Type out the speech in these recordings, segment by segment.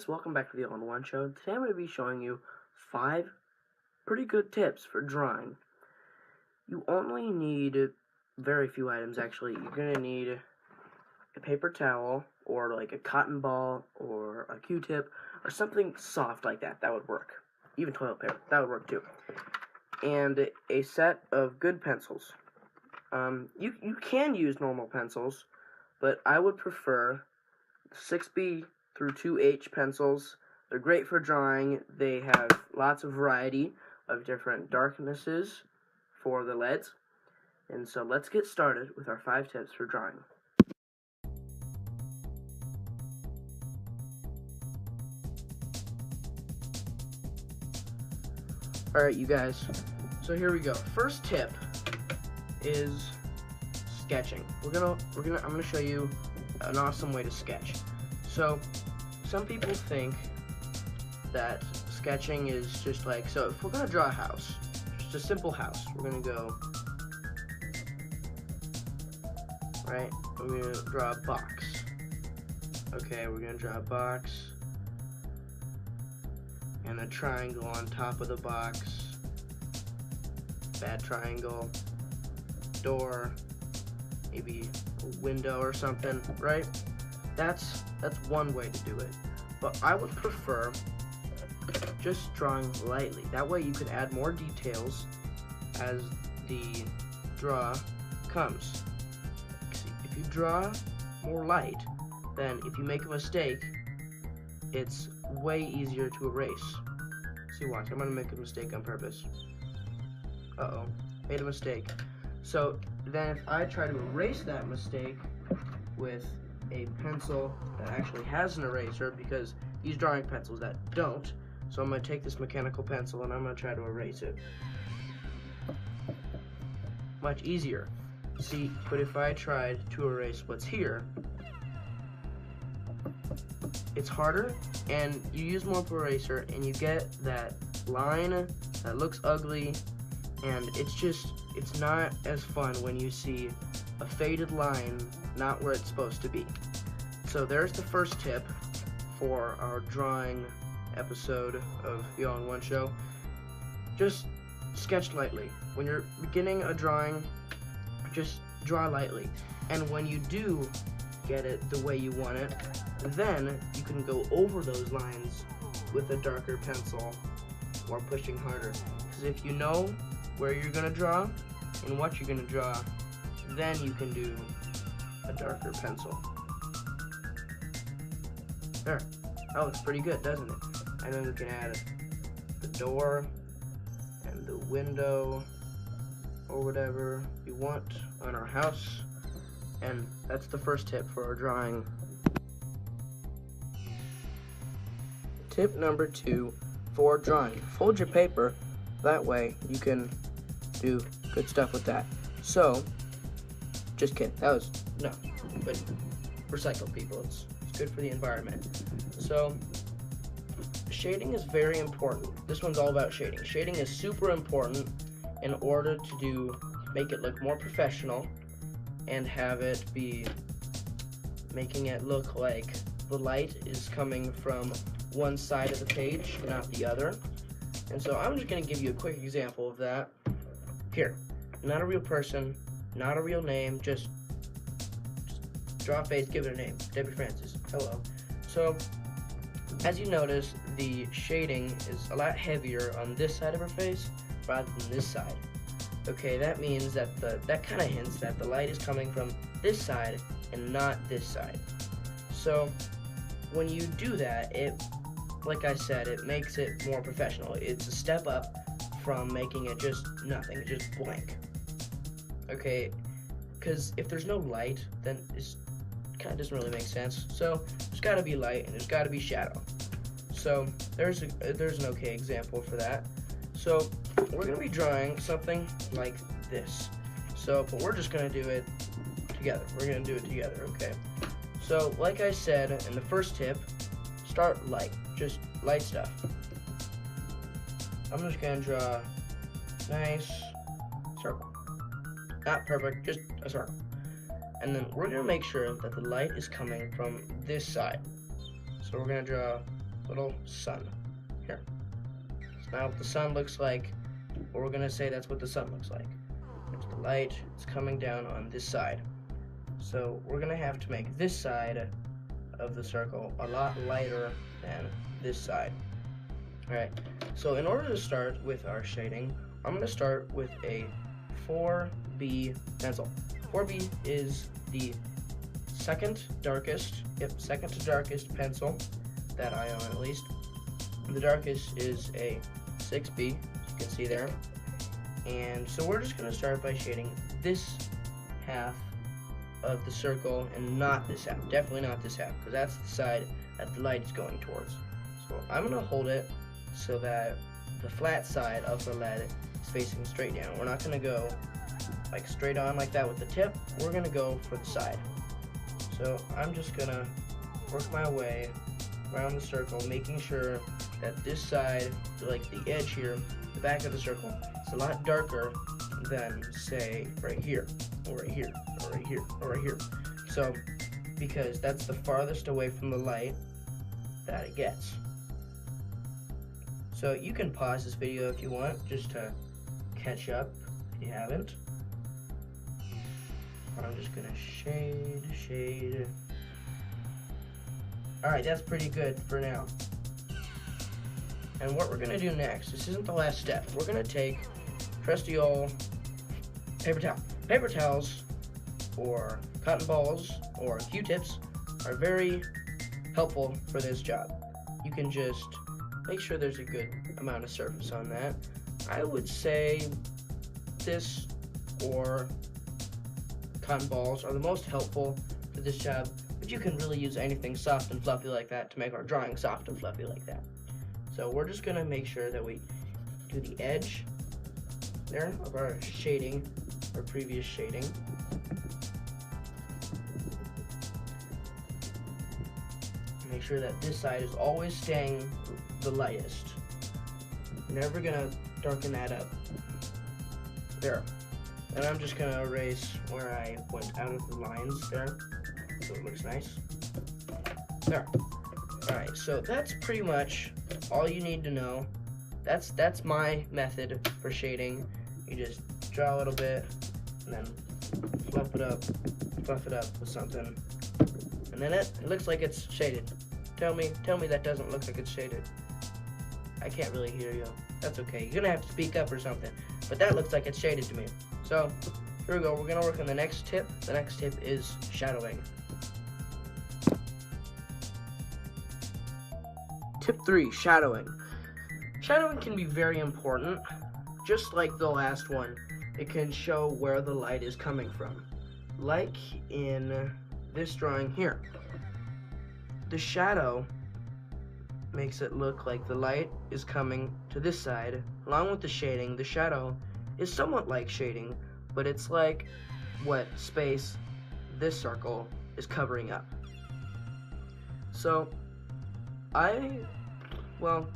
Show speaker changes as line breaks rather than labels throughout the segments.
guys, welcome back to the All-in-One Show. Today I'm going to be showing you 5 pretty good tips for drawing. You only need very few items actually. You're going to need a paper towel or like a cotton ball or a Q-tip or something soft like that. That would work. Even toilet paper. That would work too. And a set of good pencils. You can use normal pencils, but I would prefer 6B through 2H pencils. They're great for drawing. They have lots of variety of different darknesses for the leads. And so let's get started with our 5 tips for drawing. Alright, you guys, so here we go. First tip is sketching. I'm gonna show you an awesome way to sketch. So some people think that sketching is just like, so if we're gonna draw a house, just a simple house, we're gonna go right, we're gonna draw a box. Okay, we're gonna draw a box and a triangle on top of the box, bad triangle, door, maybe a window or something, right? That's one way to do it. But I would prefer just drawing lightly. That way you can add more details as the draw comes. See, if you draw more light, then if you make a mistake, it's way easier to erase. See, watch, I'm gonna make a mistake on purpose. Uh-oh, made a mistake. So then if I try to erase that mistake with a pencil that actually has an eraser, because these drawing pencils that don't, so I'm going to take this mechanical pencil and I'm going to try to erase it. Much easier. See, but if I tried to erase what's here, it's harder, and you use more of an eraser and you get that line that looks ugly, and it's not as fun when you see a faded line not where it's supposed to be. So there's the first tip for our drawing episode of the All-in-One Show. Just sketch lightly. When you're beginning a drawing, just draw lightly. And when you do get it the way you want it, then you can go over those lines with a darker pencil or pushing harder. Because if you know where you're going to draw and what you're going to draw, then you can do a darker pencil. There. That looks pretty good, doesn't it? And then we can add the door and the window or whatever you want on our house. And that's the first tip for our drawing. Tip number 2 for drawing. Fold your paper. That way you can do good stuff with that. So, just kidding. That was, no, but recycle, people. It's good for the environment. So, shading is very important. This one's all about shading. Shading is super important in order to make it look more professional and have it be making it look like the light is coming from one side of the page, not the other. And so I'm just going to give you a quick example of that. Here, not a real person, not a real name, just draw a face, give it a name. Debbie Francis. Hello. So, as you notice, the shading is a lot heavier on this side of her face rather than this side. Okay, that means that that kind of hints that the light is coming from this side and not this side. So, when you do that, like I said, it makes it more professional. It's a step up from making it just nothing, just blank. Okay, because if there's no light, then it kind of doesn't really make sense. So there's got to be light and there's got to be shadow. So there's an okay example for that. So we're going to be drawing something like this. So, but we're just going to do it together. We're going to do it together, okay? So, like I said in the first tip, start light, just light stuff. I'm just going to draw a nice circle. Not perfect, just a circle. And then we're going to make sure that the light is coming from this side. So we're going to draw little sun here. So now what the sun looks like, or we're gonna say that's what the sun looks like. There's the light, it's coming down on this side. So we're gonna have to make this side of the circle a lot lighter than this side. Alright, so in order to start with our shading, I'm gonna start with a 4B pencil. 4B is the second to darkest pencil that I own, at least. The darkest is a 6B, as you can see there. And so we're just gonna start by shading this half of the circle and not this half. Definitely not this half, because that's the side that the light is going towards. So I'm gonna hold it so that the flat side of the lead is facing straight down. We're not gonna go like straight on like that with the tip. We're gonna go for the side. So I'm just gonna work my way around the circle, making sure that this side, like the edge here, the back of the circle, is a lot darker than, say, right here, or right here, or right here, or right here. So, because that's the farthest away from the light that it gets. So you can pause this video if you want, just to catch up if you haven't. I'm just gonna shade. Alright, that's pretty good for now. And what we're gonna do next, this isn't the last step, we're gonna take trusty old paper towel. Paper towels, or cotton balls, or Q-tips are very helpful for this job. You can just make sure there's a good amount of surface on that. I would say this or cotton balls are the most helpful for this job, but you can really use anything soft and fluffy like that to make our drawing soft and fluffy like that. So we're just gonna make sure that we do the edge there of our shading, our previous shading. Make sure that this side is always staying the lightest. Never gonna darken that up. There. And I'm just gonna erase where I went out of the lines there, so it looks nice. There. Alright, so that's pretty much all you need to know. That's my method for shading. You just draw a little bit, and then fluff it up with something. And then it looks like it's shaded. Tell me that doesn't look like it's shaded. I can't really hear you. That's okay. You're gonna have to speak up or something. But that looks like it's shaded to me. So, here we go. We're gonna work on the next tip. The next tip is shadowing. Tip 3, shadowing. Shadowing can be very important. Just like the last one, it can show where the light is coming from. Like in this drawing here. The shadow makes it look like the light is coming to this side. Along with the shading, the shadow is somewhat like shading, but it's like what space this circle is covering up. So,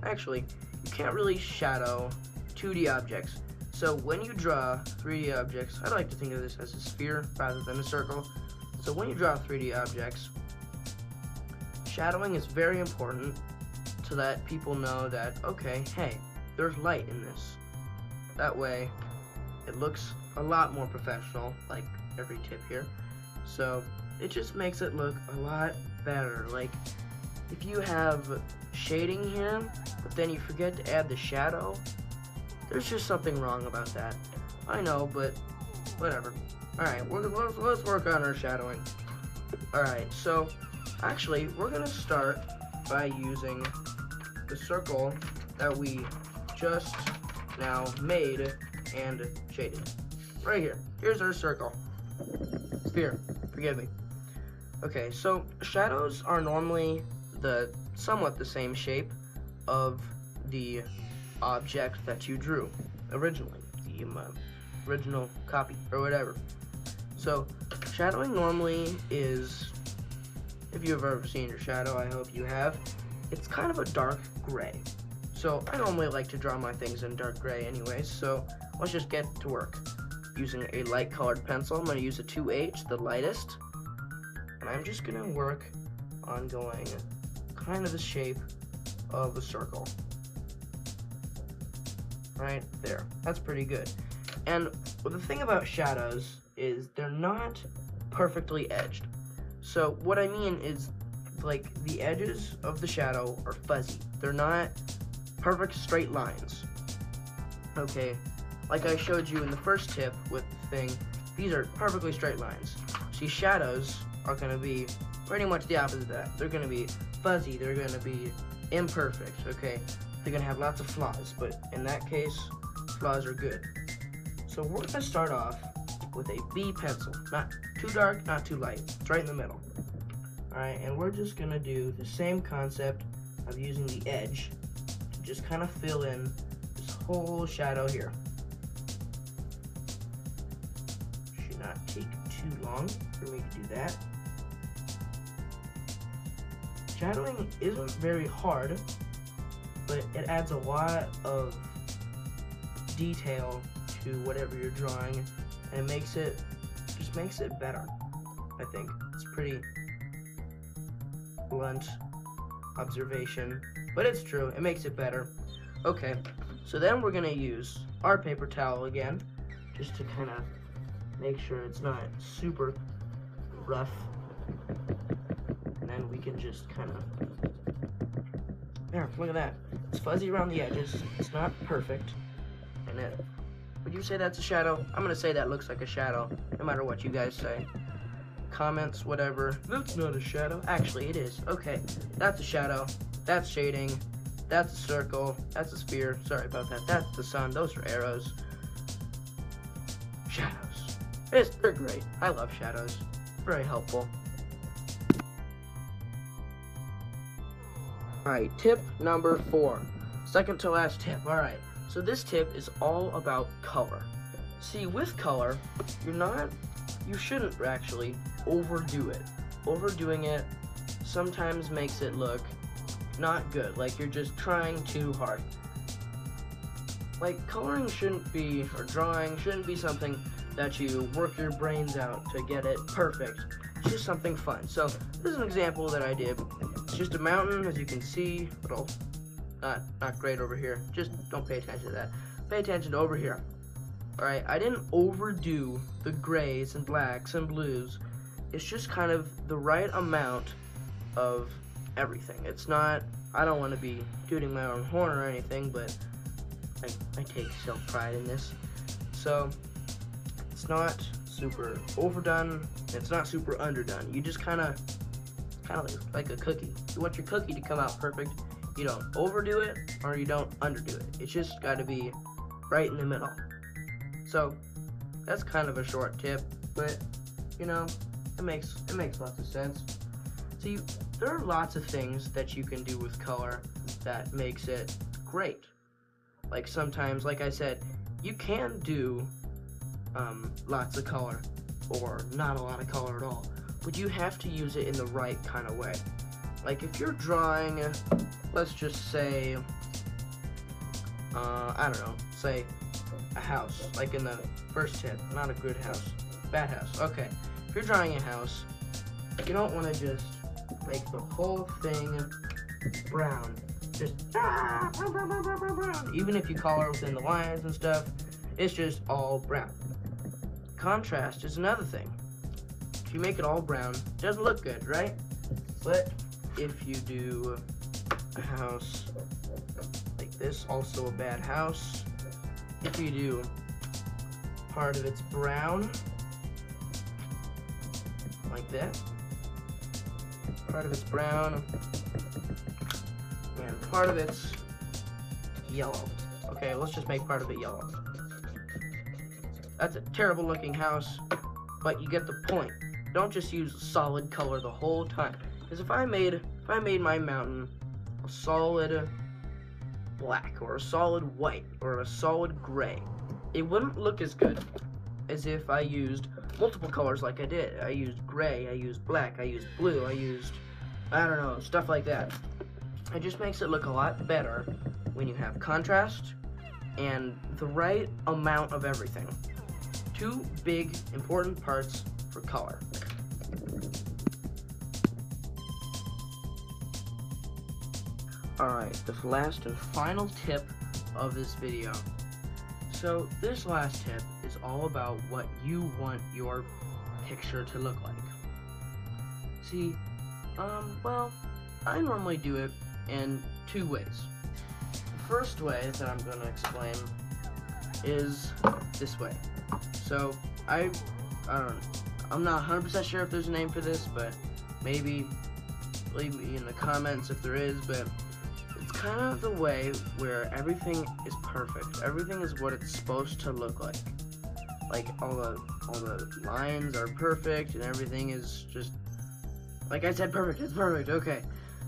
actually, you can't really shadow 2D objects. So when you draw 3D objects, I like to think of this as a sphere rather than a circle. So when you draw 3D objects, shadowing is very important to let people know that, okay, hey, there's light in this. That way, it looks a lot more professional, like every tip here. So it just makes it look a lot better. Like, if you have shading here, but then you forget to add the shadow, there's just something wrong about that. I know, but whatever. Alright, let's work on our shadowing. Alright, so actually, we're gonna start by using the circle that we just now made and shaded. Right here. Here's our circle. Sphere. Forgive me. Okay, so shadows are normally somewhat the same shape of the object that you drew originally, the original copy or whatever. So shadowing normally is, if you've ever seen your shadow, I hope you have, it's kind of a dark gray. So I normally like to draw my things in dark gray anyways, so let's just get to work. Using a light colored pencil, I'm going to use a 2H, the lightest, and I'm just going to work on going kind of the shape of a circle. Right there. That's pretty good. And the thing about shadows is they're not perfectly edged. So what I mean is, like, the edges of the shadow are fuzzy. They're not perfect straight lines. Okay, like I showed you in the first tip with the thing, these are perfectly straight lines. See, shadows are going to be pretty much the opposite of that. They're going to be fuzzy, they're going to be imperfect, okay? They're going to have lots of flaws, but in that case, flaws are good. So we're going to start off with a B pencil. Not too dark, not too light. It's right in the middle. Alright, and we're just going to do the same concept of using the edge to just kind of fill in this whole shadow here. Should not take too long for me to do that. Shadowing isn't very hard, but it adds a lot of detail to whatever you're drawing, and it just makes it better. I think it's pretty blunt observation, but it's true. It makes it better. Okay, so then we're gonna use our paper towel again, just to kind of make sure it's not super rough, and then we can just kind of, there, look at that. It's fuzzy around the edges. It's not perfect, and would you say that's a shadow? I'm gonna say that looks like a shadow, no matter what you guys say. Comments, whatever. That's not a shadow. Actually, it is. Okay, that's a shadow. That's shading. That's a circle. That's a sphere. Sorry about that. That's the sun. Those are arrows. Shadows. They're great. I love shadows. Very helpful. Alright, tip number 4. Second to last tip. Alright, so this tip is all about color. See, with color, you shouldn't actually overdo it. Overdoing it sometimes makes it look not good, like you're just trying too hard. Like, coloring shouldn't be, or drawing shouldn't be something that you work your brains out to get it perfect. It's just something fun. So, this is an example that I did. It's just a mountain, as you can see, little, not great over here. Just don't pay attention to that. Pay attention to over here. Alright, I didn't overdo the grays and blacks and blues. It's just kind of the right amount of everything. It's not, I don't want to be tooting my own horn or anything, but I take self-pride in this. So, it's not super overdone, it's not super underdone. You just kind of like a cookie. You want your cookie to come out perfect. You don't overdo it, or you don't underdo it. It's just got to be right in the middle. So, that's kind of a short tip, but, you know, it makes lots of sense. See, there are lots of things that you can do with color that makes it great. Like, sometimes, like I said, you can do lots of color, or not a lot of color at all, but you have to use it in the right kind of way. Like, if you're drawing, let's just say, I don't know, say a house, like in the first tip. Not a good house, bad house. Okay, if you're drawing a house, you don't want to just make the whole thing brown. Just even if you color within the lines and stuff, it's just all brown. Contrast is another thing. If you make it all brown, it doesn't look good, right? But if you do a house like this, also a bad house, if you do part of it's brown, like that, part of it's brown, and part of it's yellow. Okay, let's just make part of it yellow. That's a terrible looking house, but you get the point. Don't just use solid color the whole time. Because if I made my mountain a solid black, or a solid white, or a solid gray, it wouldn't look as good as if I used multiple colors like I did. I used gray, I used black, I used blue, I used, I don't know, stuff like that. It just makes it look a lot better when you have contrast and the right amount of everything. Two big, important parts for color. Alright, the last and final tip of this video. So this last tip is all about what you want your picture to look like. See, well, I normally do it in two ways. The first way that I'm going to explain is this way. So, I'm not 100% sure if there's a name for this, but maybe leave me in the comments if there is, but it's kind of the way where everything is perfect. Everything is what it's supposed to look like. Like all the lines are perfect and everything is just, like I said, perfect. It's perfect. Okay.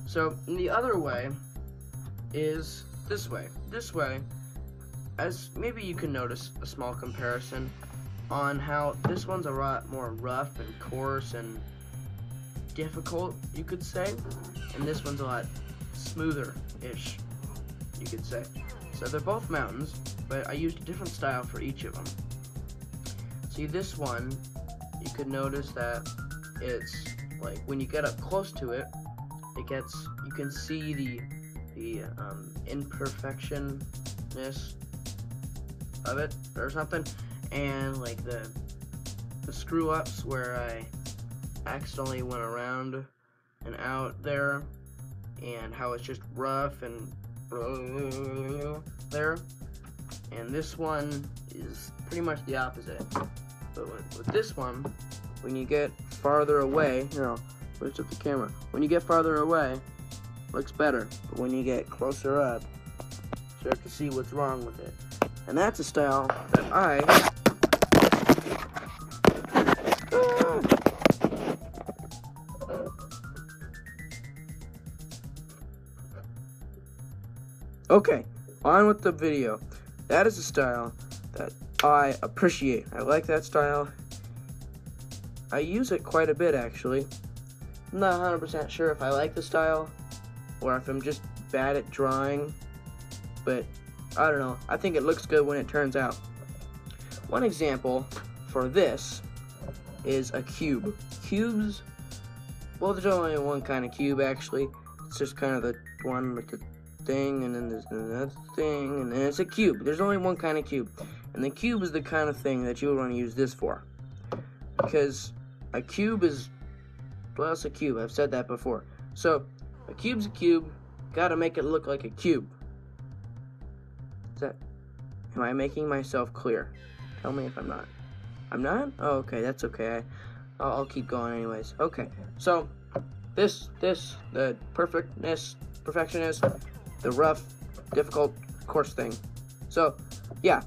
So the other way is this way. This way, as maybe you can notice a small comparison on how this one's a lot more rough and coarse and difficult, you could say, and this one's a lot smoother-ish, you could say. So they're both mountains, but I used a different style for each of them. See, this one, you could notice that it's like when you get up close to it, you can see the imperfectionness of it or something, and like the screw ups where I accidentally went around and out there, and how it's just rough and there. And this one is pretty much the opposite. But with this one, when you get farther away, lift up the camera. When you get farther away, looks better. But when you get closer up, start to see what's wrong with it. And that's a style that I Okay, on with the video. That is a style that I appreciate. I like that style. I use it quite a bit, actually. I'm not 100% sure if I like the style or if I'm just bad at drawing, but I don't know. I think it looks good when it turns out. One example for this is a cube. Cubes, well, there's only one kind of cube, actually. It's just kind of the one with the thing, and then there's another thing, and then it's a cube. There's only one kind of cube, and the cube is the kind of thing that you would want to use this for, because a cube is, well, it's a cube. I've said that before. So a cube's a cube. Gotta make it look like a cube. Am I making myself clear? Tell me if I'm not. I'm not? Oh, okay, that's okay. I'll keep going anyways. Okay, so the perfectionist, the rough, difficult, coarse thing. So, yeah,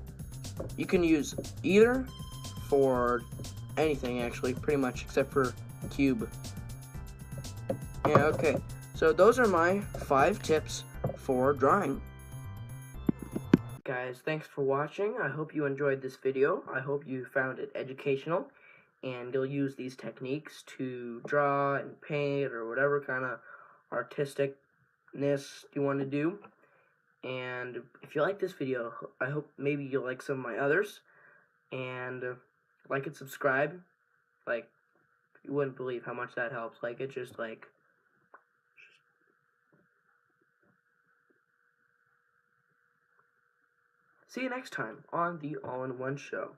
you can use either for anything, actually, pretty much, except for cube. Yeah, okay. So those are my 5 tips for drawing. Guys, thanks for watching. I hope you enjoyed this video. I hope you found it educational, and you'll use these techniques to draw and paint or whatever kind of artisticness you want to do. And if you like this video, I hope maybe you'll like some of my others, and like and subscribe. Like, you wouldn't believe how much that helps. Like, it just like, see you next time on the All-in-One Show.